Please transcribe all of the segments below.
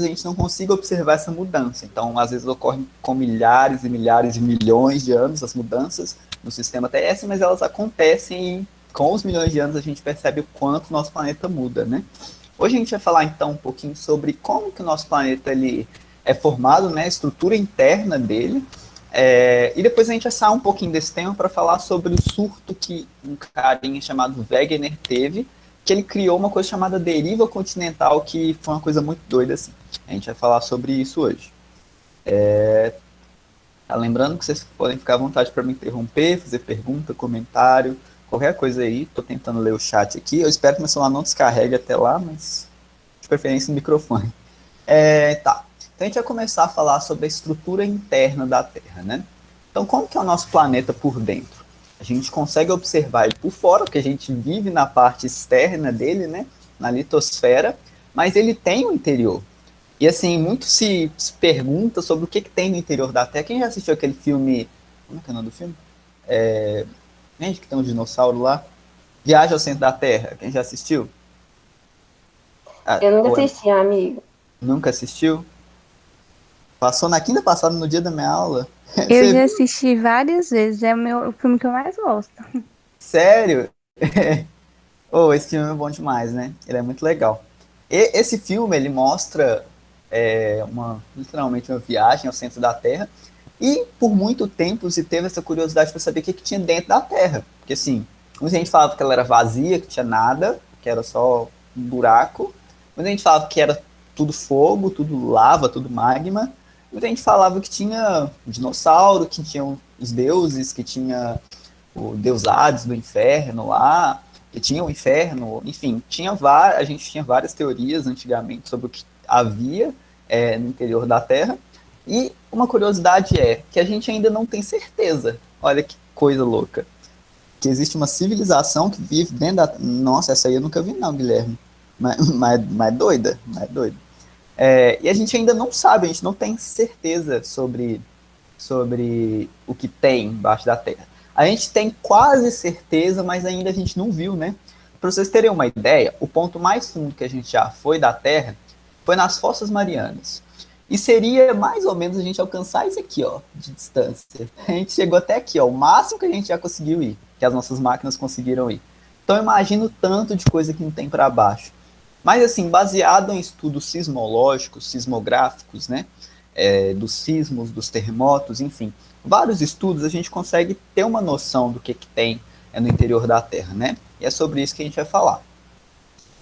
a gente não consiga observar essa mudança. Então, às vezes ocorrem com milhares e milhares de milhões de anos as mudanças no sistema terrestre, mas elas acontecem e com os milhões de anos a gente percebe o quanto o nosso planeta muda, né? Hoje a gente vai falar então um pouquinho sobre como que o nosso planeta ele é formado, né, a estrutura interna dele, e depois a gente vai sair um pouquinho desse tema para falar sobre o surto que um carinha chamado Wegener teve, que ele criou uma coisa chamada deriva continental, que foi uma coisa muito doida assim. A gente vai falar sobre isso hoje. Tá lembrando que vocês podem ficar à vontade para me interromper, fazer pergunta, comentário, qualquer coisa aí. Tô tentando ler o chat aqui. Eu espero que meu celular não descarregue até lá, mas de preferência no microfone. Tá. Então a gente vai começar a falar sobre a estrutura interna da Terra, né? Então, como que é o nosso planeta por dentro? A gente consegue observar ele por fora, porque a gente vive na parte externa dele, né? Na litosfera, mas ele tem um interior. E assim, muito se pergunta sobre o que tem no interior da Terra. Quem já assistiu aquele filme. Como é que é o nome do filme? Gente, que tem um dinossauro lá. Viagem ao Centro da Terra. Quem já assistiu? Ah, Eu nunca ou assisti, amigo. nunca assistiu? Passou na quinta passada, no dia da minha aula. Eu Você já viu? assisti várias vezes, é o filme que eu mais gosto. Sério? Oh, esse filme é bom demais, né? Ele é muito legal. E esse filme, ele mostra literalmente uma viagem ao centro da Terra. E por muito tempo se teve essa curiosidade para saber o que tinha dentro da Terra. Porque assim, muita gente falava que ela era vazia, que tinha nada, que era só um buraco. Muita gente falava que era tudo fogo, tudo lava, tudo magma. Muita gente falava que tinha um dinossauro, que tinha os deuses, que tinha o deus Hades do inferno lá, que tinha o inferno, enfim, a gente tinha várias teorias antigamente sobre o que havia no interior da Terra. E uma curiosidade é que a gente ainda não tem certeza. Olha que coisa louca. Que existe uma civilização que vive dentro da. Nossa, essa aí eu nunca vi, não, Guilherme. Mas doida, mas doida. E a gente ainda não sabe, a gente não tem certeza sobre o que tem embaixo da Terra. A gente tem quase certeza, mas ainda a gente não viu, né? Para vocês terem uma ideia, o ponto mais fundo que a gente já foi da Terra foi nas Fossas Marianas. E seria mais ou menos a gente alcançar isso aqui, ó, de distância. A gente chegou até aqui, ó, o máximo que a gente já conseguiu ir, que as nossas máquinas conseguiram ir. Então imagina o tanto de coisa que não tem para baixo. Mas assim, baseado em estudos sismológicos, sismográficos, né, dos sismos, dos terremotos, enfim, vários estudos a gente consegue ter uma noção do que tem no interior da Terra, né? E é sobre isso que a gente vai falar.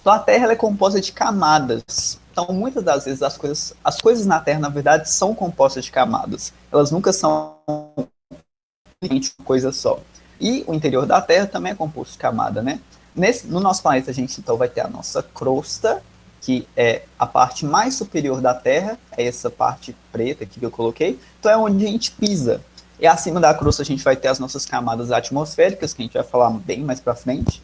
Então a Terra ela é composta de camadas. Então muitas das vezes as coisas na Terra na verdade são compostas de camadas. Elas nunca são uma coisa só. E o interior da Terra também é composto de camada, né? No nosso planeta a gente então vai ter a nossa crosta, que é a parte mais superior da Terra, é essa parte preta aqui que eu coloquei, então é onde a gente pisa. E acima da crosta a gente vai ter as nossas camadas atmosféricas, que a gente vai falar bem mais para frente.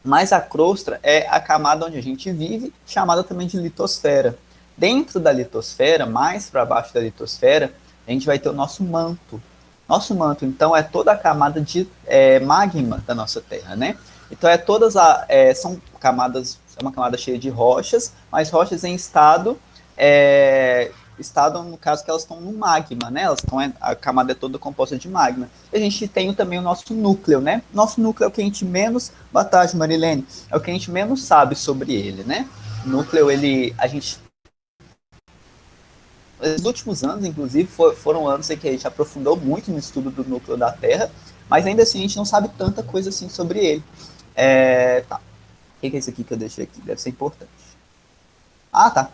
Mas a crosta é a camada onde a gente vive, chamada também de litosfera. Dentro da litosfera, mais para baixo da litosfera, a gente vai ter o nosso manto. Nosso manto, então, é toda a camada de magma da nossa Terra, né? Então, são camadas, é uma camada cheia de rochas, mas rochas em estado, no caso, que elas estão no magma, né? A camada é toda composta de magma. E a gente tem também o nosso núcleo, né? Nosso núcleo é o que a gente menos, boa tarde, Marilene, é o que a gente menos sabe sobre ele, né? O núcleo, nos últimos anos, inclusive, foram anos em que a gente aprofundou muito no estudo do núcleo da Terra, mas ainda assim a gente não sabe tanta coisa assim sobre ele. Tá. O que é isso aqui que eu deixei aqui? Deve ser importante. Ah, tá.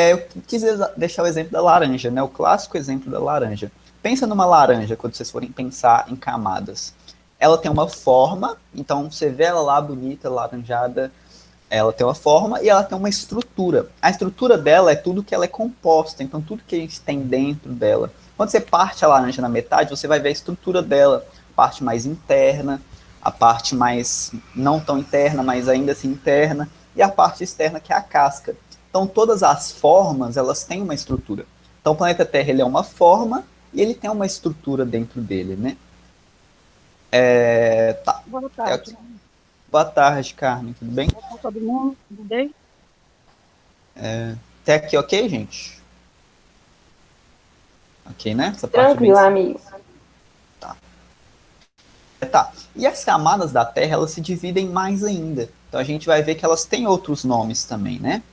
Eu quis deixar o exemplo da laranja, né? O clássico exemplo da laranja. Pensa numa laranja quando vocês forem pensar em camadas. Ela tem uma forma, então você vê ela lá bonita, laranjada, ela tem uma forma e ela tem uma estrutura. A estrutura dela é tudo que ela é composta, então tudo que a gente tem dentro dela. Quando você parte a laranja na metade, você vai ver a estrutura dela, a parte mais interna, a parte mais não tão interna, mas ainda assim interna, e a parte externa que é a casca. Então todas as formas, elas têm uma estrutura. Então o planeta Terra ele é uma forma e ele tem uma estrutura dentro dele, né? Tá. Boa É, tarde. boa tarde, Carmen, tudo bem? Boa tarde, todo mundo. Tudo bem? Até aqui, ok, gente? Ok, né? Essa parte bem... Tranquilo, amigo. Tá. E as camadas da Terra, elas se dividem mais ainda. Então a gente vai ver que elas têm outros nomes também, né?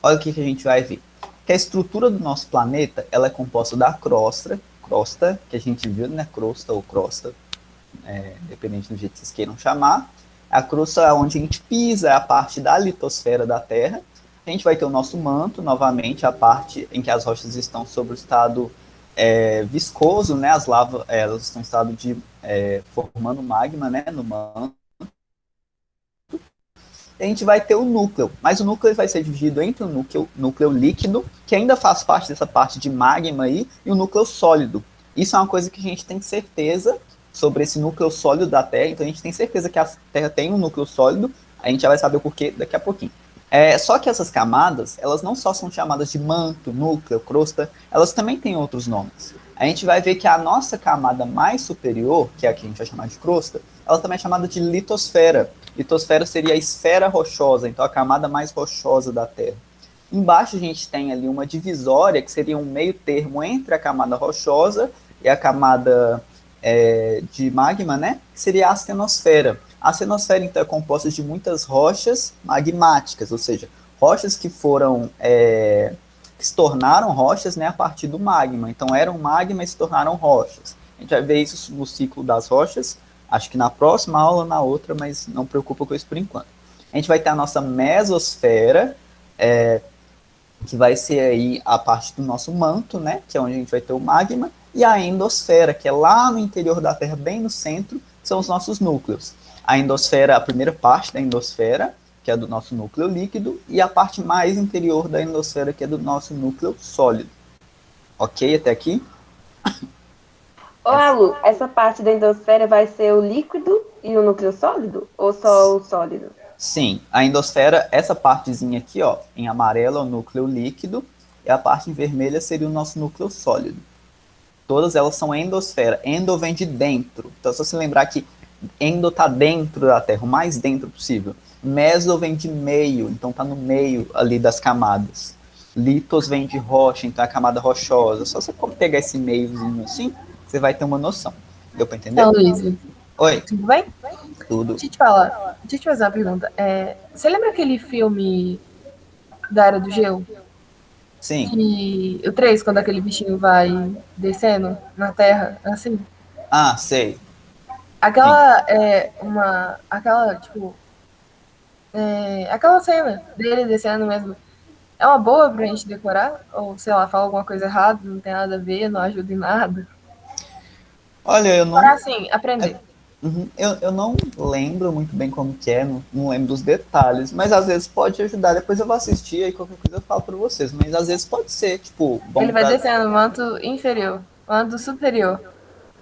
Olha o que a gente vai ver. Que a estrutura do nosso planeta, ela é composta da crosta, que a gente viu, né? Crosta ou crosta, dependente do jeito que vocês queiram chamar. A crosta é onde a gente pisa, é a parte da litosfera da Terra. A gente vai ter o nosso manto, novamente, a parte em que as rochas estão sob o estado viscoso, né? As lavas, elas estão em estado de formando magma, né? No manto. A gente vai ter o núcleo, mas o núcleo vai ser dividido entre o núcleo líquido, que ainda faz parte dessa parte de magma aí, e o núcleo sólido. Isso é uma coisa que a gente tem certeza sobre esse núcleo sólido da Terra, então a gente tem certeza que a Terra tem um núcleo sólido, a gente já vai saber o porquê daqui a pouquinho. Só que essas camadas, elas não só são chamadas de manto, núcleo, crosta, elas também têm outros nomes. A gente vai ver que a nossa camada mais superior, que é a que a gente vai chamar de crosta, ela também é chamada de litosfera. Litosfera seria a esfera rochosa, então a camada mais rochosa da Terra. Embaixo a gente tem ali uma divisória, que seria um meio termo entre a camada rochosa e a camada de magma, né? Que seria a astenosfera. A astenosfera, então, é composta de muitas rochas magmáticas, ou seja, rochas que foram que se tornaram rochas, né, a partir do magma. Então eram magma e se tornaram rochas. A gente vai ver isso no ciclo das rochas, acho que na próxima aula ou na outra, mas não preocupa com isso por enquanto. A gente vai ter a nossa mesosfera, que vai ser aí a parte do nosso manto, né, que é onde a gente vai ter o magma, e a endosfera, que é lá no interior da Terra, bem no centro, que são os nossos núcleos. A endosfera, a primeira parte da endosfera, que é do nosso núcleo líquido, e a parte mais interior da endosfera, que é do nosso núcleo sólido. Ok até aqui? Ô, Alu, essa parte da endosfera vai ser o líquido e o núcleo sólido? Ou só o sólido? Sim, a endosfera, essa partezinha aqui, ó, em amarelo é o núcleo líquido, e a parte em vermelha seria o nosso núcleo sólido. Todas elas são endosfera. Endo vem de dentro. Então, só se lembrar que endo está dentro da Terra, o mais dentro possível. Meso vem de meio, então está no meio ali das camadas. Litos vem de rocha, então é a camada rochosa. Só você pegar esse meiozinho assim, você vai ter uma noção. Deu para entender? Então, Luiz, Oi, tudo bem? tudo. Deixa eu te falar, deixa eu te fazer uma pergunta. Você lembra aquele filme da Era do Gelo? Sim. Que o 3, quando aquele bichinho vai descendo na Terra, assim? Ah, sei. Sim. Aquela é uma. Aquela, tipo. Aquela cena dele descendo mesmo. É uma boa pra gente decorar? Ou, sei lá, fala alguma coisa errada, não tem nada a ver, não ajuda em nada? Olha, eu Decorar não. assim, aprender. Eu não lembro muito bem como que é, não lembro dos detalhes, mas às vezes pode ajudar. Depois eu vou assistir e qualquer coisa eu falo pra vocês. Mas às vezes pode ser, tipo, Ele bom vai pra. descendo no manto inferior, manto superior.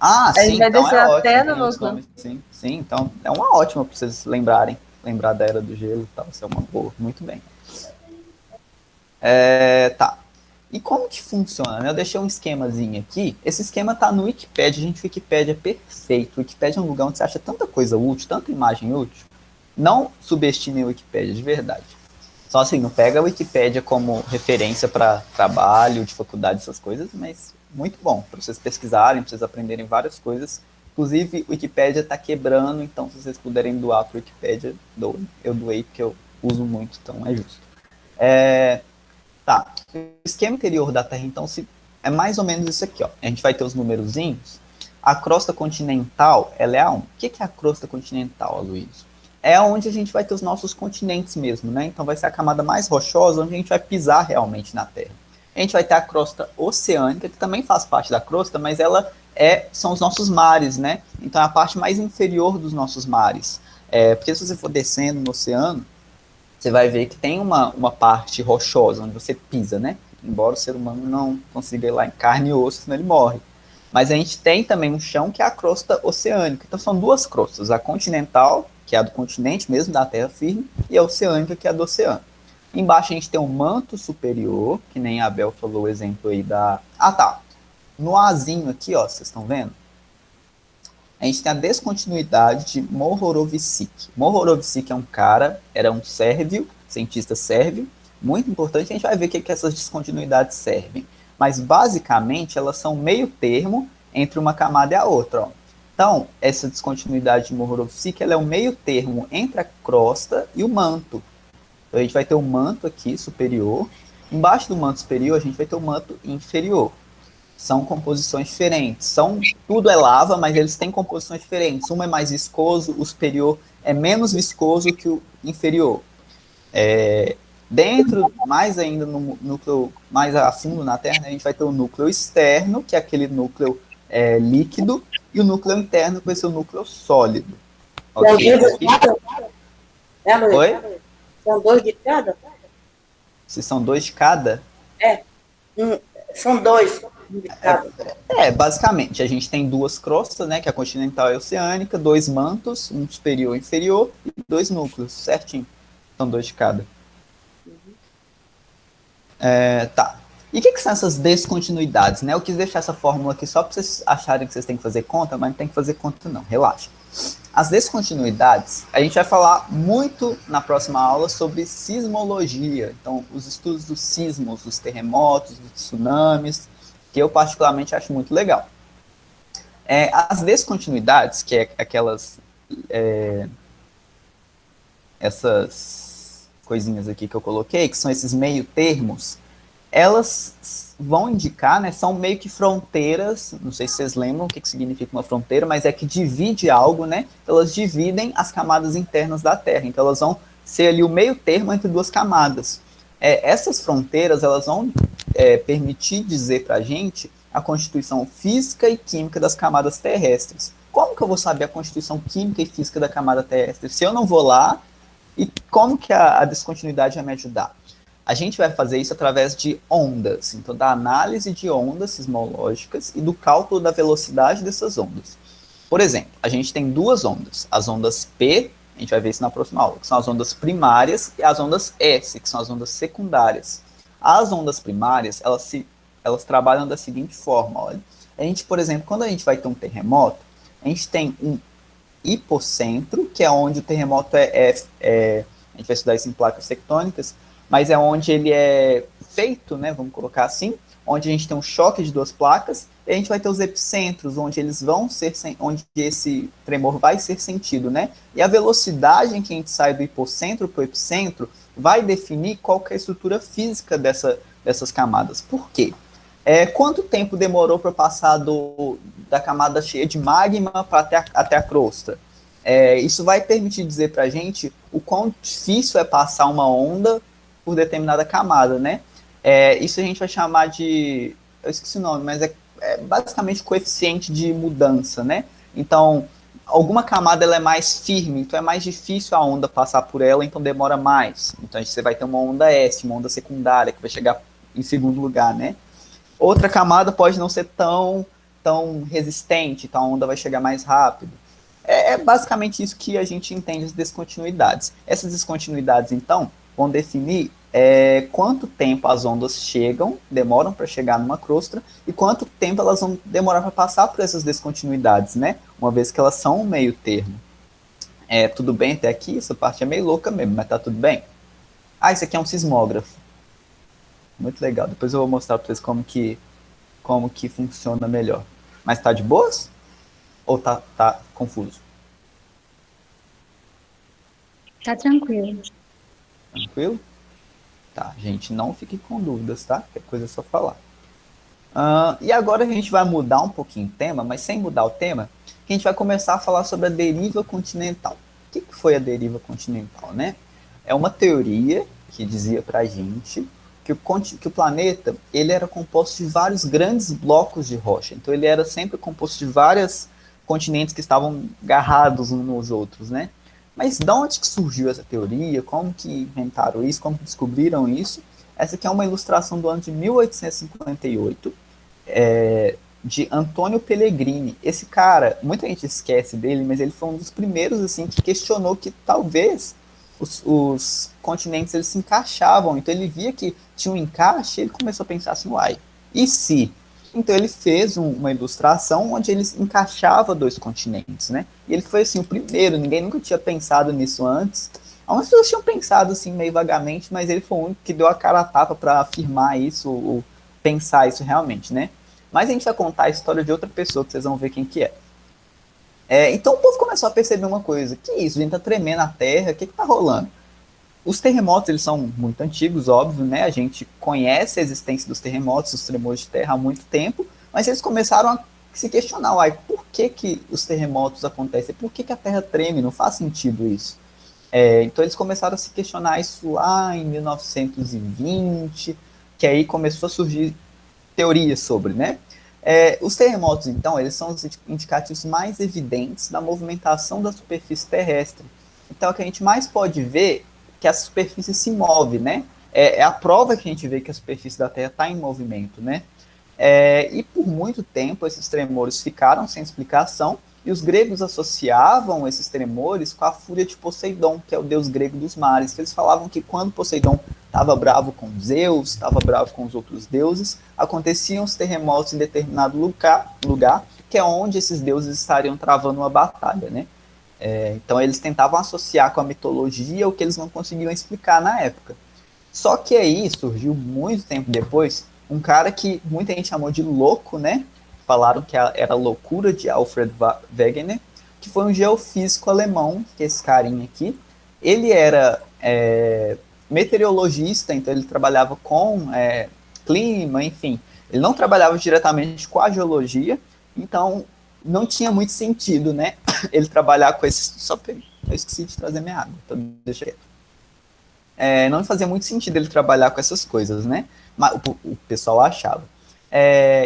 Ah, Aí ele sim, vai então é descer ótimo, até no tem outros núcleo. nomes, sim. Sim, então é uma ótima pra vocês lembrarem. Lembrar da Era do Gelo e tal, isso é uma boa, muito bem. Tá. E como que funciona? Né? Eu deixei um esquemazinho aqui. Esse esquema tá no Wikipedia, gente. O Wikipedia é perfeito. O Wikipedia é um lugar onde você acha tanta coisa útil, tanta imagem útil. Não subestime o Wikipedia, de verdade. Só assim, não pega a Wikipédia como referência para trabalho, de faculdade, essas coisas, mas muito bom para vocês pesquisarem, para vocês aprenderem várias coisas. Inclusive, o Wikipédia está quebrando, então se vocês puderem doar para o Wikipédia, doem. Eu doei porque eu uso muito, então é justo. Tá. O esquema interior da Terra, então, é mais ou menos isso aqui, ó. A gente vai ter os numerozinhos. A crosta continental, ela é aonde? O que é a crosta continental, Aloysio? É onde a gente vai ter os nossos continentes mesmo, né? Então vai ser a camada mais rochosa, onde a gente vai pisar realmente na Terra. A gente vai ter a crosta oceânica, que também faz parte da crosta, mas ela são os nossos mares, né? Então é a parte mais inferior dos nossos mares. Porque se você for descendo no oceano, você vai ver que tem uma parte rochosa, onde você pisa, né? Embora o ser humano não consiga ir lá em carne e osso, senão ele morre. Mas a gente tem também um chão que é a crosta oceânica. Então são duas crostas, a continental, que é a do continente mesmo, da terra firme, e a oceânica, que é a do oceano. Embaixo a gente tem o manto superior, que nem a Abel falou o exemplo aí da... Ah, tá. No Azinho aqui, ó, vocês estão vendo? A gente tem a descontinuidade de Mohorovicic. Mohorovicic é um cara, era um sérvio, cientista sérvio, muito importante, a gente vai ver o que essas descontinuidades servem. Mas, basicamente, elas são meio termo entre uma camada e a outra. Ó. Então, essa descontinuidade de Mohorovsky, ela é o meio termo entre a crosta e o manto. Então, a gente vai ter o manto aqui, superior. Embaixo do manto superior, a gente vai ter o manto inferior. São composições diferentes. Tudo é lava, mas eles têm composições diferentes. Um é mais viscoso, o superior é menos viscoso que o inferior. Dentro, mais ainda no núcleo, mais a fundo na Terra, a gente vai ter o núcleo externo, que é aquele núcleo líquido, e o núcleo interno, que vai ser o núcleo sólido. Okay? Oi? São 2 de cada? Se são 2 de cada? São 2 de cada. Basicamente, a gente tem 2 crostas, né, que é a continental e a oceânica, 2 mantos, um superior e inferior, e 2 núcleos, certinho. São 2 de cada. Tá. E o que são essas descontinuidades, né? Eu quis deixar essa fórmula aqui só para vocês acharem que vocês têm que fazer conta, mas não tem que fazer conta não, relaxa. As descontinuidades, a gente vai falar muito na próxima aula sobre sismologia, então os estudos dos sismos, dos terremotos, dos tsunamis, que eu particularmente acho muito legal. As descontinuidades, que é aquelas essas coisinhas aqui que eu coloquei, que são esses meio termos, elas vão indicar, né, são meio que fronteiras, não sei se vocês lembram o que significa uma fronteira, mas é que divide algo, né, elas dividem as camadas internas da Terra, então elas vão ser ali o meio termo entre 2 camadas. Essas fronteiras, elas vão permitir dizer pra gente a constituição física e química das camadas terrestres. Como que eu vou saber a constituição química e física da camada terrestre se eu não vou lá? E como que a descontinuidade vai me ajudar? A gente vai fazer isso através de ondas, então da análise de ondas sismológicas e do cálculo da velocidade dessas ondas. Por exemplo, a gente tem 2 ondas, as ondas P, a gente vai ver isso na próxima aula, que são as ondas primárias, e as ondas S, que são as ondas secundárias. As ondas primárias, elas trabalham da seguinte forma, olha. A gente, por exemplo, quando a gente vai ter um terremoto, a gente tem um hipocentro, que é onde o terremoto a gente vai estudar isso em placas tectônicas, mas é onde ele é feito, né, vamos colocar assim, onde a gente tem um choque de 2 placas, e a gente vai ter os epicentros, onde eles vão ser, onde esse tremor vai ser sentido, né, e a velocidade em que a gente sai do hipocentro para o epicentro vai definir qual que é a estrutura física dessas camadas. Por quê? Quanto tempo demorou para passar da camada cheia de magma para até a crosta? Isso vai permitir dizer para a gente o quão difícil é passar uma onda por determinada camada, né? Isso a gente vai chamar de... Eu esqueci o nome, mas é basicamente coeficiente de mudança, né? Então, alguma camada ela é mais firme, então é mais difícil a onda passar por ela, então demora mais. Então você vai ter uma onda S, uma onda secundária, que vai chegar em segundo lugar, né? Outra camada pode não ser tão resistente, então a onda vai chegar mais rápido. É basicamente isso que a gente entende as descontinuidades. Essas descontinuidades, então, vão definir quanto tempo as ondas demoram para chegar numa crosta, e quanto tempo elas vão demorar para passar por essas descontinuidades, né? Uma vez que elas são um meio termo. Tudo bem até aqui? Essa parte é meio louca mesmo, mas tá tudo bem? Isso aqui é um sismógrafo. Muito legal. Depois eu vou mostrar para vocês como que funciona melhor. Mas tá de boas? Ou tá confuso? Tá tranquilo. Tranquilo? Tá, gente, não fique com dúvidas, tá? Que coisa é só falar. E agora a gente vai mudar um pouquinho o tema, mas sem mudar o tema, a gente vai começar a falar sobre a deriva continental. O que foi a deriva continental, né? É uma teoria que dizia pra gente que o planeta ele era composto de vários grandes blocos de rocha. Então ele era sempre composto de vários continentes que estavam agarrados uns nos outros, né? Mas de onde que surgiu essa teoria? Como que inventaram isso? Como que descobriram isso? Essa aqui é uma ilustração do ano de 1858, de Antônio Pellegrini. Esse cara, muita gente esquece dele, mas ele foi um dos primeiros assim, que questionou que talvez os continentes eles se encaixavam, então ele via que tinha um encaixe, ele começou a pensar assim, uai, e se? Então ele fez uma ilustração onde ele encaixava 2 continentes, né? E ele foi assim o primeiro, ninguém nunca tinha pensado nisso antes, Algumas pessoas tinham pensado assim meio vagamente, mas ele foi o único que deu a cara a tapa para afirmar isso, ou pensar isso realmente, né? Mas a gente vai contar a história de outra pessoa, que vocês vão ver quem que é. Então o povo começou a perceber uma coisa, que isso, a gente tá tremendo a terra, o que tá rolando? Os terremotos, eles são muito antigos, óbvio, né? A gente conhece a existência dos terremotos, dos tremores de terra há muito tempo, mas eles começaram a se questionar, uai, por que os terremotos acontecem? Por que a terra treme? Não faz sentido isso. Então eles começaram a se questionar isso lá em 1920, que aí começou a surgir teorias sobre, né? Os terremotos, então, eles são os indicativos mais evidentes da movimentação da superfície terrestre. Então, o que a gente mais pode ver é que a superfície se move, né? É a prova que a gente vê que a superfície da Terra está em movimento, né? E por muito tempo esses tremores ficaram sem explicação, e os gregos associavam esses tremores com a fúria de Poseidon, que é o deus grego dos mares. Eles falavam que quando Poseidon estava bravo com Zeus, estava bravo com os outros deuses, aconteciam os terremotos em determinado lugar, que é onde esses deuses estariam travando uma batalha, né? Então eles tentavam associar com a mitologia o que eles não conseguiam explicar na época. Só que aí surgiu muito tempo depois um cara que muita gente chamou de louco, né? Falaram que era a loucura de Alfred Wegener, que foi um geofísico alemão, que é esse carinha aqui. Ele era meteorologista, então ele trabalhava com clima, enfim. Ele não trabalhava diretamente com a geologia, então não tinha muito sentido, né? Ele trabalhar com esses... Eu esqueci de trazer minha água, então deixa quieto. Não fazia muito sentido ele trabalhar com essas coisas, né? Mas o pessoal achava.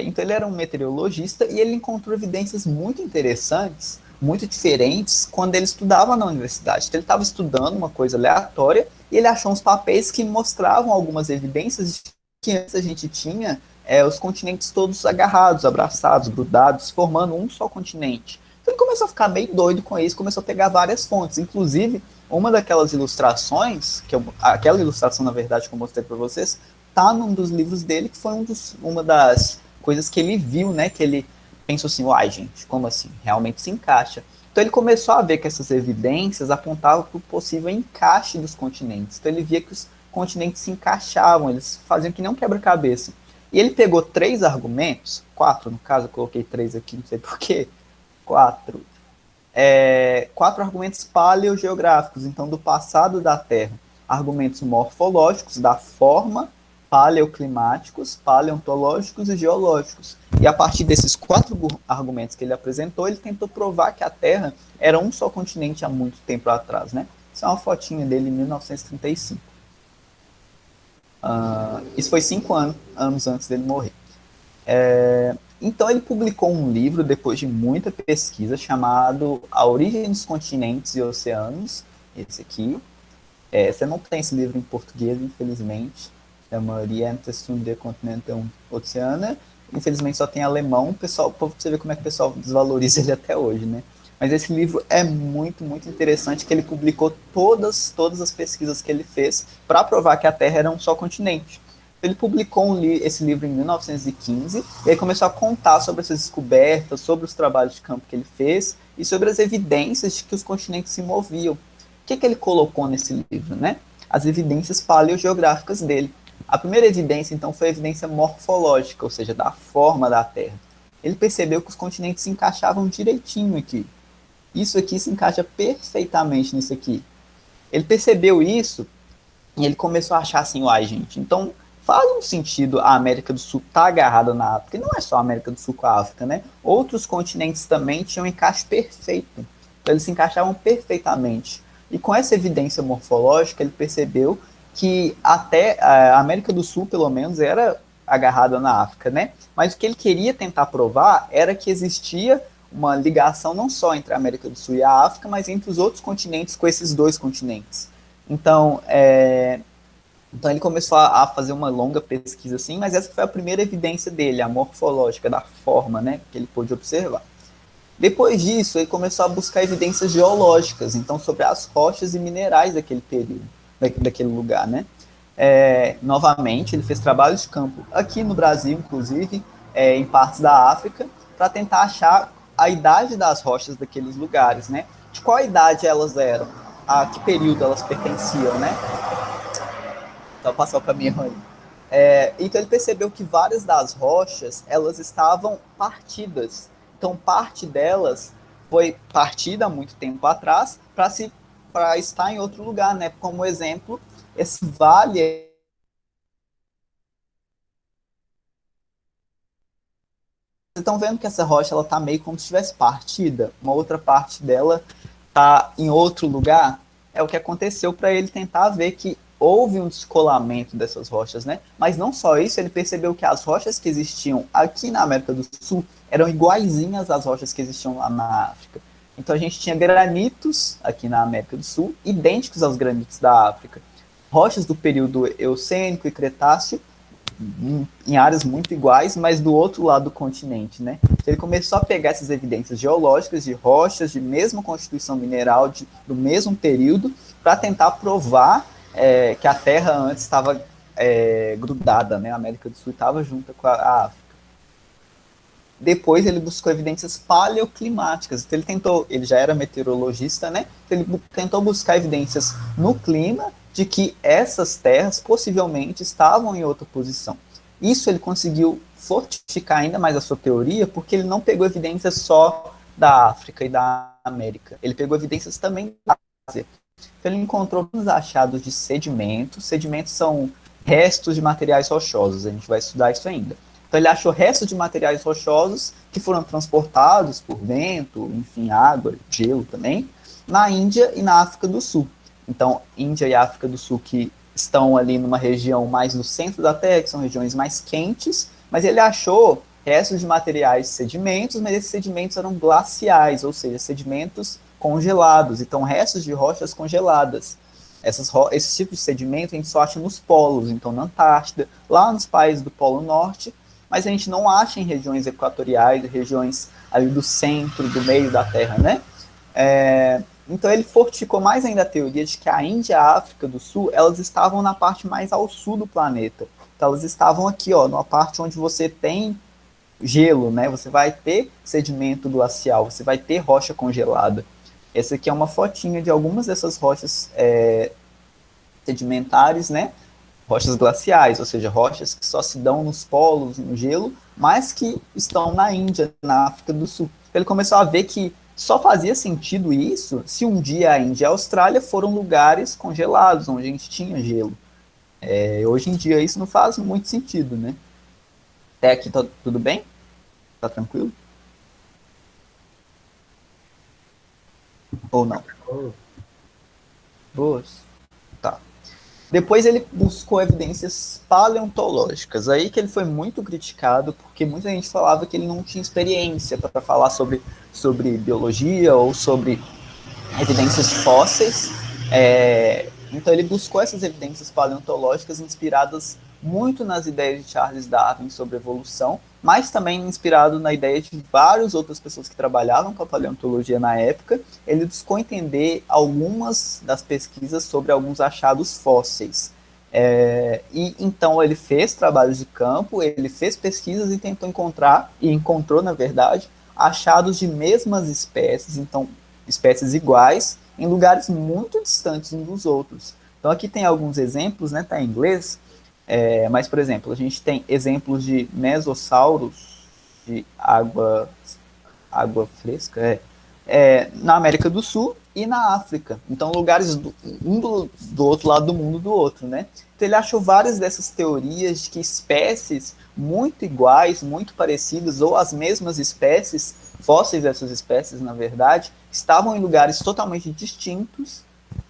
Então ele era um meteorologista e ele encontrou evidências muito interessantes, muito diferentes, quando ele estudava na universidade. Então ele estava estudando uma coisa aleatória e ele achou uns papéis que mostravam algumas evidências de que antes a gente tinha os continentes todos agarrados, abraçados, grudados, formando um só continente. Então ele começou a ficar meio doido com isso, começou a pegar várias fontes, inclusive uma daquelas ilustrações, aquela ilustração, na verdade, que eu mostrei para vocês, tá num dos livros dele, que foi uma das coisas que ele viu, né, que ele pensou assim, uai, gente, como assim? Realmente se encaixa. Então ele começou a ver que essas evidências apontavam para o possível encaixe dos continentes. Então ele via que os continentes se encaixavam, eles faziam que nem um quebra-cabeça. E ele pegou 3 argumentos, 4 no caso, eu coloquei 3 aqui, não sei porquê, 4 argumentos paleogeográficos, então do passado da Terra, argumentos morfológicos, da forma, paleoclimáticos, paleontológicos e geológicos. E a partir desses 4 argumentos que ele apresentou, ele tentou provar que a Terra era um só continente há muito tempo atrás, né? Isso é uma fotinha dele em 1935. Isso foi 5 anos antes dele morrer. Então ele publicou um livro, depois de muita pesquisa, chamado A Origem dos Continentes e Oceanos, esse aqui. Você não tem esse livro em português, infelizmente, chama Orientação der Continentum Oceana, infelizmente só tem alemão, pessoal, você vê como é que o pessoal desvaloriza ele até hoje, né? Mas esse livro é muito, muito interessante, que ele publicou todas as pesquisas que ele fez para provar que a Terra era um só continente. Ele publicou esse livro em 1915 e aí começou a contar sobre essas descobertas, sobre os trabalhos de campo que ele fez e sobre as evidências de que os continentes se moviam. O que ele colocou nesse livro, né? As evidências paleogeográficas dele. A primeira evidência, então, foi a evidência morfológica, ou seja, da forma da Terra. Ele percebeu que os continentes se encaixavam direitinho aqui. Isso aqui se encaixa perfeitamente nisso aqui. Ele percebeu isso e ele começou a achar assim, uai, gente, então faz um sentido a América do Sul estar agarrada na África, e não é só a América do Sul com a África, né? Outros continentes também tinham um encaixe perfeito. Então eles se encaixavam perfeitamente. E com essa evidência morfológica, ele percebeu que até a América do Sul, pelo menos, era agarrada na África, né? Mas o que ele queria tentar provar era que existia uma ligação não só entre a América do Sul e a África, mas entre os outros continentes com esses 2 continentes. Então ele começou a fazer uma longa pesquisa assim, mas essa foi a primeira evidência dele, a morfológica, da forma, né, que ele pôde observar. Depois disso, ele começou a buscar evidências geológicas, então sobre as rochas e minerais daquele período, daquele lugar, né. Novamente, ele fez trabalhos de campo aqui no Brasil, inclusive, em partes da África, para tentar achar a idade das rochas daqueles lugares, né? De qual idade elas eram? a que período elas pertenciam, né? Então, passar o caminho aí. Então ele percebeu que várias das rochas, elas estavam partidas. Então parte delas foi partida há muito tempo atrás para estar em outro lugar, né? Como exemplo, esse vale. Vocês estão vendo que essa rocha ela tá meio como se tivesse partida, uma outra parte dela tá em outro lugar. É o que aconteceu para ele tentar ver que houve um descolamento dessas rochas, né? Mas não só isso, ele percebeu que as rochas que existiam aqui na América do Sul eram iguaizinhas às rochas que existiam lá na África. Então a gente tinha granitos aqui na América do Sul, idênticos aos granitos da África. Rochas do período Eocênico e Cretáceo, em áreas muito iguais, mas do outro lado do continente, né? Ele começou a pegar essas evidências geológicas de rochas de mesma constituição mineral do mesmo período para tentar provar que a Terra antes estava grudada, né? A América do Sul estava junto com a África. Depois ele buscou evidências paleoclimáticas. Então ele já era meteorologista, né? Então ele tentou buscar evidências no clima de que essas terras possivelmente estavam em outra posição. Isso ele conseguiu fortificar ainda mais a sua teoria, porque ele não pegou evidências só da África e da América. Ele pegou evidências também da Ásia. Então ele encontrou alguns achados de sedimentos. Sedimentos são restos de materiais rochosos. A gente vai estudar isso ainda. Então ele achou restos de materiais rochosos que foram transportados por vento, enfim, água, gelo também, na Índia e na África do Sul. Então, Índia e África do Sul que estão ali numa região mais no centro da Terra, que são regiões mais quentes, mas ele achou restos de materiais sedimentos, mas esses sedimentos eram glaciais, ou seja, sedimentos congelados, então restos de rochas congeladas. Esse tipo de sedimento a gente só acha nos polos, então na Antártida, lá nos países do Polo Norte, mas a gente não acha em regiões equatoriais, regiões ali do centro, do meio da Terra, né? Então ele fortificou mais ainda a teoria de que a Índia e a África do Sul, elas estavam na parte mais ao sul do planeta. Então elas estavam aqui, ó, numa parte onde você tem gelo, né? Você vai ter sedimento glacial, você vai ter rocha congelada. Essa aqui é uma fotinha de algumas dessas rochas sedimentares, né? Rochas glaciais, ou seja, rochas que só se dão nos polos, no gelo, mas que estão na Índia, na África do Sul. Ele começou a ver que só fazia sentido isso se um dia a Índia e a Austrália foram lugares congelados, onde a gente tinha gelo. Hoje em dia isso não faz muito sentido, né? Até aqui tá tudo bem? Tá tranquilo? Ou não? Boas. Tá. Depois ele buscou evidências paleontológicas, aí que ele foi muito criticado, porque muita gente falava que ele não tinha experiência para falar sobre biologia ou sobre evidências fósseis. Então ele buscou essas evidências paleontológicas inspiradas muito nas ideias de Charles Darwin sobre evolução, mas também inspirado na ideia de várias outras pessoas que trabalhavam com a paleontologia na época. Ele buscou entender algumas das pesquisas sobre alguns achados fósseis. E então ele fez trabalhos de campo, ele fez pesquisas e tentou encontrar, e encontrou, na verdade, achados de mesmas espécies, então espécies iguais, em lugares muito distantes uns dos outros. Então aqui tem alguns exemplos, né, tá em inglês, mas, por exemplo, a gente tem exemplos de mesossauros de água fresca na América do Sul e na África. Então, lugares do outro lado do mundo do outro, né? Então, ele achou várias dessas teorias de que espécies muito iguais, muito parecidas, ou as mesmas espécies, fósseis dessas espécies, na verdade, estavam em lugares totalmente distintos,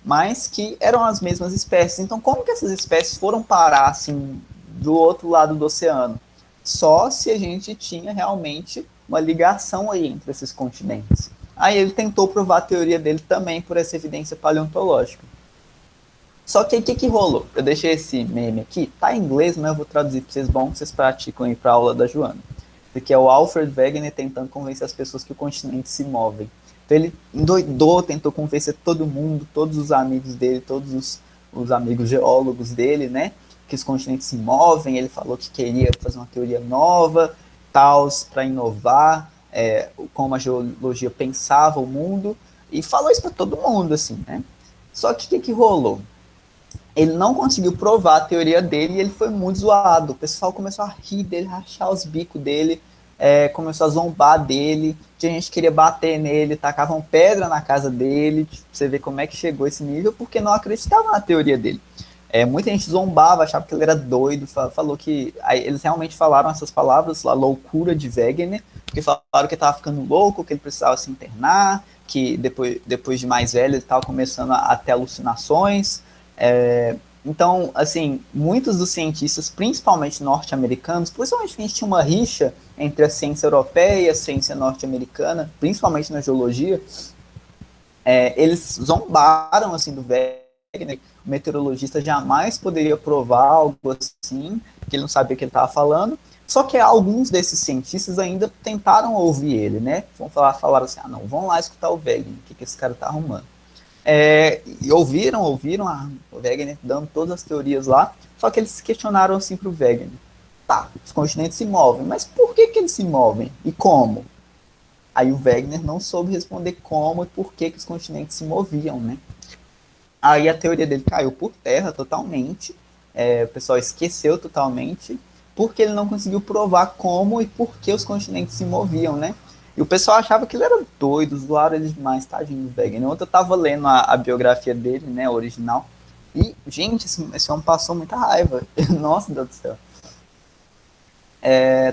mas que eram as mesmas espécies. Então, como que essas espécies foram parar, assim, do outro lado do oceano? Só se a gente tinha realmente uma ligação aí entre esses continentes. Aí ele tentou provar a teoria dele também por essa evidência paleontológica. Só que aí o que rolou? Eu deixei esse meme aqui, tá em inglês, mas eu vou traduzir para vocês, bom que vocês praticam aí para a aula da Joana. Esse aqui é o Alfred Wegener tentando convencer as pessoas que o continente se move. Então ele endoidou, tentou convencer todo mundo, todos os amigos dele, todos os amigos geólogos dele, né, que os continentes se movem. Ele falou que queria fazer uma teoria nova, tal, para inovar, como a geologia pensava o mundo, e falou isso para todo mundo, assim, né. Só que o que rolou? Ele não conseguiu provar a teoria dele e ele foi muito zoado. O pessoal começou a rir dele, rachar os bicos dele, começou a zombar dele. Tinha gente que queria bater nele, tacavam pedra na casa dele. Pra você ver como é que chegou esse nível, porque não acreditavam na teoria dele. Muita gente zombava, achava que ele era doido, falou que... Aí, eles realmente falaram essas palavras, a loucura de Wegener, porque falaram que ele estava ficando louco, que ele precisava se internar, que depois de mais velho ele estava começando a ter alucinações. Então, assim, muitos dos cientistas, principalmente norte-americanos, principalmente que a gente tinha uma rixa entre a ciência europeia e a ciência norte-americana, principalmente na geologia, eles zombaram, assim, do Wegener. O meteorologista jamais poderia provar algo assim, que ele não sabia o que ele estava falando. Só que alguns desses cientistas ainda tentaram ouvir ele, né? Falaram assim, não, vamos lá escutar o Wegener, o que esse cara está arrumando. E ouviram o Wegener dando todas as teorias lá, só que eles questionaram assim para o Wegener, tá, os continentes se movem, mas por que eles se movem? E como? Aí o Wegener não soube responder como e por que os continentes se moviam, né? Aí a teoria dele caiu por terra totalmente, o pessoal esqueceu totalmente, porque ele não conseguiu provar como e por que os continentes se moviam, né? E o pessoal achava que ele era doido, zoaram ele demais, tadinho do Wegener. Ontem eu tava lendo a biografia dele, né, original, e, gente, esse homem passou muita raiva. Nossa, Deus do céu.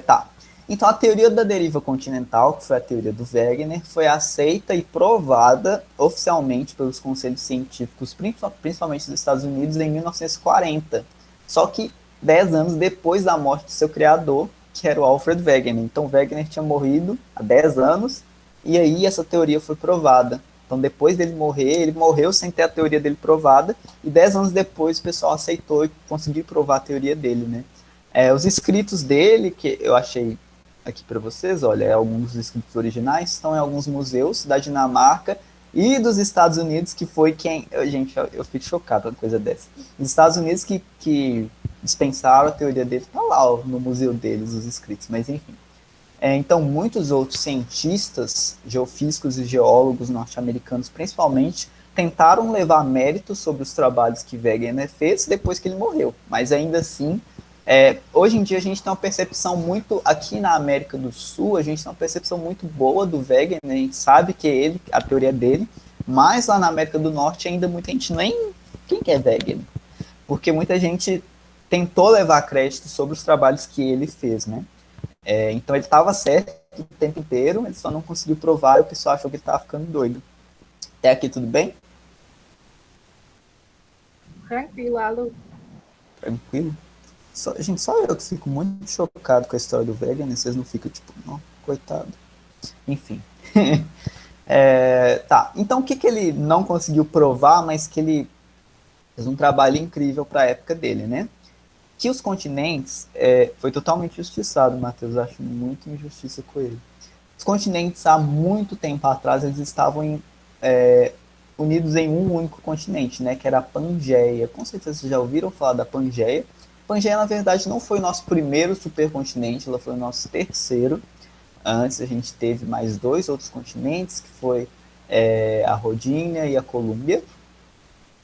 Tá. Então, a teoria da deriva continental, que foi a teoria do Wegener, foi aceita e provada oficialmente pelos conselhos científicos, principalmente dos Estados Unidos, em 1940. Só que 10 anos depois da morte do seu criador, que era o Alfred Wegener. Então, Wegener tinha morrido há 10 anos, e aí essa teoria foi provada. Então, depois dele morrer, ele morreu sem ter a teoria dele provada, e 10 anos depois o pessoal aceitou e conseguiu provar a teoria dele, né? Os escritos dele, que eu achei aqui para vocês, olha, alguns dos escritos originais estão em alguns museus da Dinamarca e dos Estados Unidos, que foi quem... Gente, eu fico chocado com uma coisa dessa. Os Estados Unidos que dispensaram a teoria dele, tá lá ó, no museu deles, os escritos, mas enfim. Então, muitos outros cientistas, geofísicos e geólogos norte-americanos, principalmente, tentaram levar mérito sobre os trabalhos que Wegener fez depois que ele morreu, mas ainda assim, hoje em dia a gente tem uma percepção muito, aqui na América do Sul, a gente tem uma percepção muito boa do Wegener, a gente sabe que é ele, a teoria dele, mas lá na América do Norte ainda muita gente nem... Quem que é Wegener? Porque muita gente tentou levar crédito sobre os trabalhos que ele fez, né? Então ele estava certo o tempo inteiro, ele só não conseguiu provar e o pessoal achou que ele estava ficando doido. Até aqui tudo bem? Tranquilo, Alu. Tranquilo? Gente, só eu que fico muito chocado com a história do Wegener, vocês não ficam tipo, não, coitado. Enfim. Tá, então o que ele não conseguiu provar, mas que ele fez um trabalho incrível para a época dele, né? Que os continentes, foi totalmente injustiçado, Matheus, eu acho muito injustiça com ele. Os continentes, há muito tempo atrás, eles estavam unidos em um único continente, né, que era a Pangeia. Com certeza vocês já ouviram falar da Pangeia. Pangeia, na verdade, não foi o nosso primeiro supercontinente, ela foi o nosso terceiro. Antes a gente teve mais 2 outros continentes, que foi a Rodínia e a Colômbia.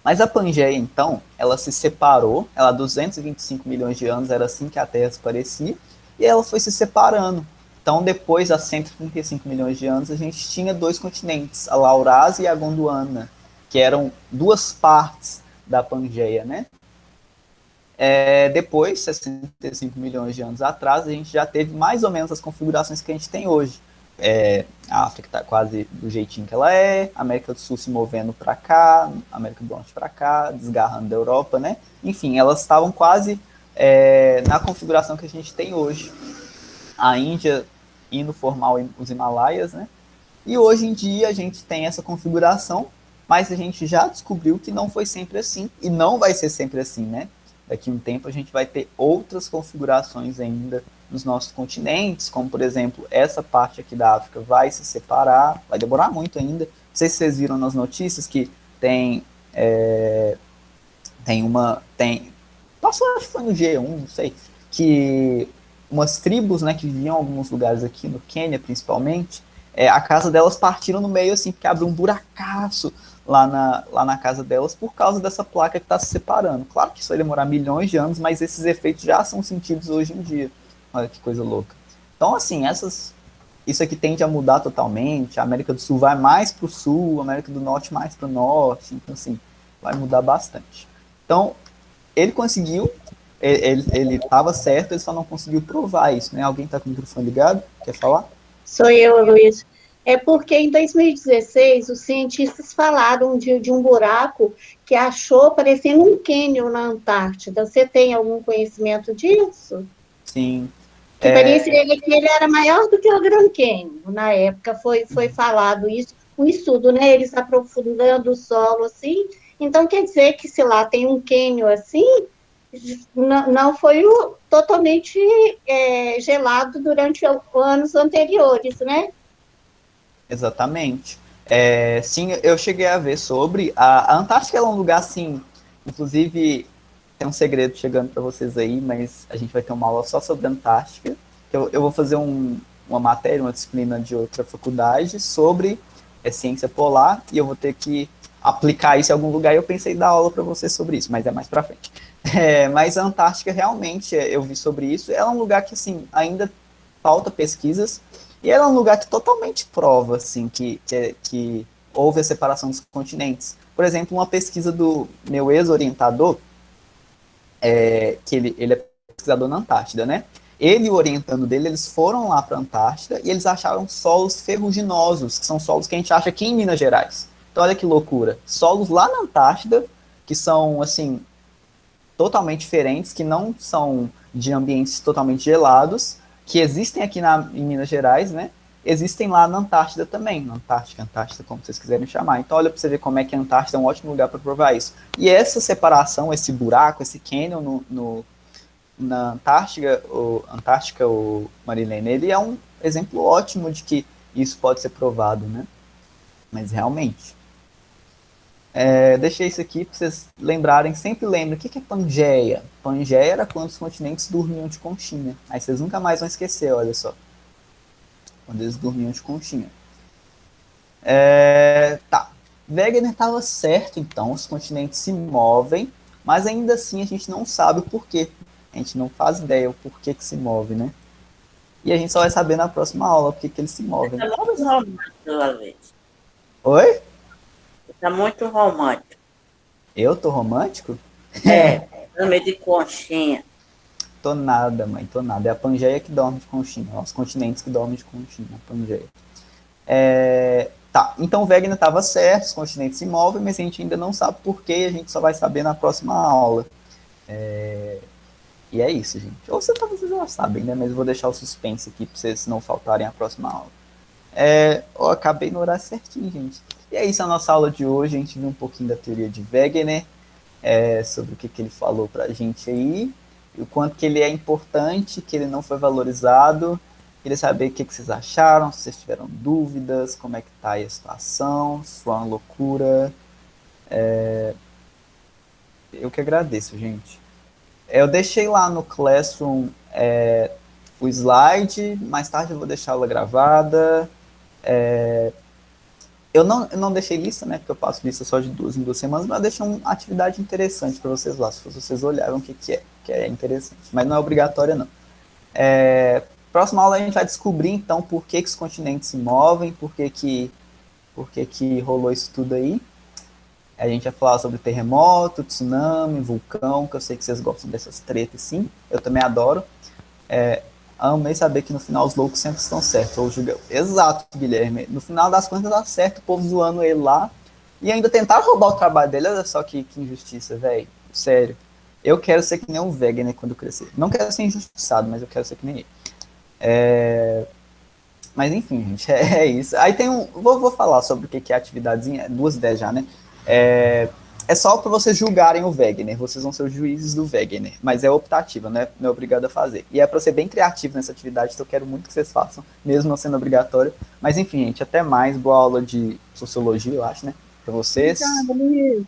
Mas a Pangeia, então, ela se separou, ela há 225 milhões de anos, era assim que a Terra se parecia, e ela foi se separando. Então, depois, há 135 milhões de anos, a gente tinha 2 continentes, a Laurásia e a Gondwana, que eram 2 partes da Pangeia, né? Depois, 65 milhões de anos atrás, a gente já teve mais ou menos as configurações que a gente tem hoje. A África está quase do jeitinho que ela é, a América do Sul se movendo para cá, a América do Norte para cá, desgarrando da Europa, né? Enfim, elas estavam quase na configuração que a gente tem hoje. A Índia indo formar os Himalaias, né? E hoje em dia a gente tem essa configuração, mas a gente já descobriu que não foi sempre assim, e não vai ser sempre assim, né? Daqui a um tempo a gente vai ter outras configurações ainda nos nossos continentes, como por exemplo, essa parte aqui da África vai se separar, vai demorar muito ainda. Não sei se vocês viram nas notícias que passou, acho que foi no G1, não sei, que umas tribos, né, que viviam em alguns lugares aqui, no Quênia principalmente, a casa delas partiram no meio assim, porque abriu um buracaço lá na casa delas por causa dessa placa que está se separando. Claro que isso vai demorar milhões de anos, mas esses efeitos já são sentidos hoje em dia. Olha que coisa louca. Então, assim, isso aqui tende a mudar totalmente. A América do Sul vai mais para o sul, a América do Norte mais para o norte. Então, assim, vai mudar bastante. Então, ele conseguiu, ele estava certo, ele só não conseguiu provar isso, né? Alguém está com o microfone ligado? Quer falar? Sou eu, Luiz. É porque em 2016 os cientistas falaram de um buraco que achou parecendo um cânion na Antártida. Você tem algum conhecimento disso? Sim. Que parecia que ele era maior do que o Grand Canyon. Na época foi falado isso, um estudo, né? Eles aprofundando o solo assim. Então quer dizer que se lá tem um cânion assim, não foi totalmente gelado durante anos anteriores, né? Exatamente. Sim, eu cheguei a ver sobre. A Antártica ela é um lugar, assim, inclusive, tem um segredo chegando para vocês aí, mas a gente vai ter uma aula só sobre a Antártica. Eu vou fazer uma matéria, uma disciplina de outra faculdade sobre ciência polar, e eu vou ter que aplicar isso em algum lugar, e eu pensei em dar aula para vocês sobre isso, mas é mais para frente. Mas a Antártica, realmente, eu vi sobre isso, ela é um lugar que, assim, ainda falta pesquisas, e ela é um lugar que totalmente prova, assim, que houve a separação dos continentes. Por exemplo, uma pesquisa do meu ex-orientador, que ele é pesquisador na Antártida, né? Ele e o orientando dele, eles foram lá para a Antártida e eles acharam solos ferruginosos, que são solos que a gente acha aqui em Minas Gerais. Então, olha que loucura. Solos lá na Antártida, que são, assim, totalmente diferentes, que não são de ambientes totalmente gelados, que existem aqui em Minas Gerais, né? Existem lá na Antártida também, na Antártida, como vocês quiserem chamar. Então, olha para você ver como é que a Antártida é um ótimo lugar para provar isso. E essa separação, esse buraco, esse cânion na Antártica, o Marilene, ele é um exemplo ótimo de que isso pode ser provado, né? Mas realmente. Deixei isso aqui para vocês lembrarem, sempre lembrem, o que é Pangeia? Pangeia era quando os continentes dormiam de conchinha. Aí vocês nunca mais vão esquecer, olha só. Quando eles dormiam de conchinha. Tá. Wegener estava certo, então, os continentes se movem, mas ainda assim a gente não sabe o porquê. A gente não faz ideia o porquê que se move, né? E a gente só vai saber na próxima aula porque que eles se movem. Está muito romântico, às vezes. Oi? Está muito romântico. Eu tô romântico? Dormir de conchinha. Tô nada, mãe, tô nada. É a Pangeia que dorme de conchinha. Os continentes que dormem de conchinha, a Pangeia. Tá, então o Wegener estava certo, os continentes se movem, mas a gente ainda não sabe por quê, a gente só vai saber na próxima aula. E é isso, gente. Ou talvez vocês já sabem, né? Mas eu vou deixar o suspense aqui para vocês não faltarem à próxima aula. Eu acabei no horário certinho, gente. E é isso a nossa aula de hoje. A gente viu um pouquinho da teoria de Wegener, sobre o que ele falou pra gente aí, e o quanto que ele é importante, que ele não foi valorizado. Queria saber o que vocês acharam, se vocês tiveram dúvidas, como é que tá aí a situação, se foi uma loucura. Eu que agradeço, gente. Eu deixei lá no Classroom o slide, mais tarde eu vou deixar ela gravada. Eu não deixei lista, né, porque eu passo lista só de 2 em 2 semanas, mas eu deixei uma atividade interessante para vocês lá, se vocês olharam o que é interessante. Mas não é obrigatória, não. Próxima aula a gente vai descobrir, então, por que os continentes se movem, por que rolou isso tudo aí. A gente vai falar sobre terremoto, tsunami, vulcão, que eu sei que vocês gostam dessas tretas, sim. Eu também adoro. Amei saber que no final os loucos sempre estão certos. Exato, Guilherme. No final das contas dá certo, o povo zoando ele lá. E ainda tentaram roubar o trabalho dele. Olha só que injustiça, velho. Sério. Eu quero ser que nem o Wegener quando eu crescer. Não quero ser injustiçado, mas eu quero ser que nem ele. Mas enfim, gente, é isso. Aí tem vou falar sobre o que é atividadezinha, 2 ideias já, né? É só para vocês julgarem o Wegener, vocês vão ser os juízes do Wegener, mas é optativa, não é obrigado a fazer. E é para ser bem criativo nessa atividade, então eu quero muito que vocês façam, mesmo não sendo obrigatório. Mas enfim, gente, até mais, boa aula de sociologia, eu acho, né? Para vocês. Obrigada, Luiz.